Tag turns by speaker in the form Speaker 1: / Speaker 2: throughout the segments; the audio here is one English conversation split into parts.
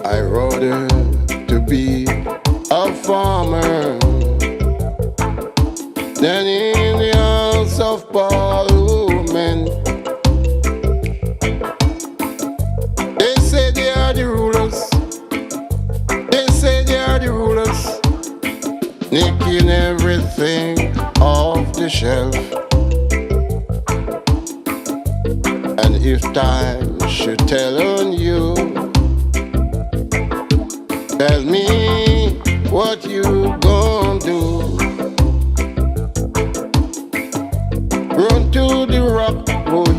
Speaker 1: I rather to be a farmer than in the house of Parliment. They say they are the rulers. They say they are the rulers, nicking everything off the shelf. And if time should tell on you, tell me what you gon' do. Run to the rock, boy.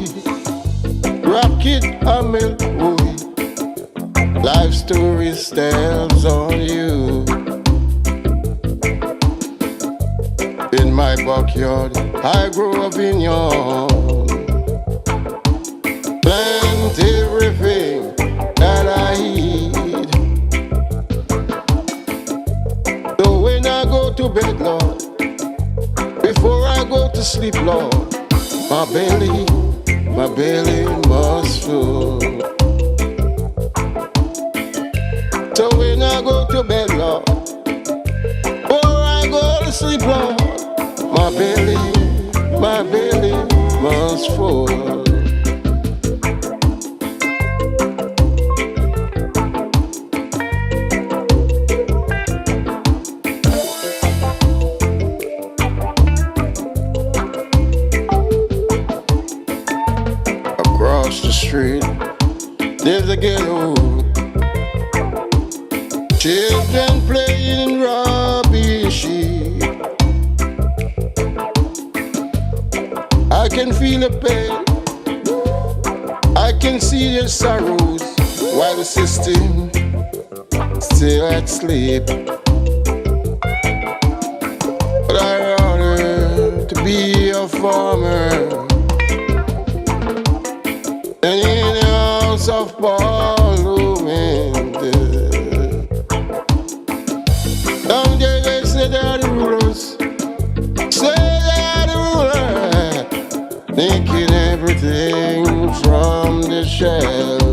Speaker 1: Rock it, Amel, boy. Life stories tells on you. In my backyard, I grew up in your plant everything that I eat. So when I go to bed, Lord, before I go to sleep, Lord, my belly must full. So when I go to bed, Lord, before I go to sleep, Lord, my belly must full. Across the street, there's a ghetto. Children playing rubbish. I can feel the pain. I can see their sorrows while the system still at sleep. But I rather to be a farmer than in the house of Parliment. Down there they say they are the rulers. Say they are the rulers, making everything from the shell.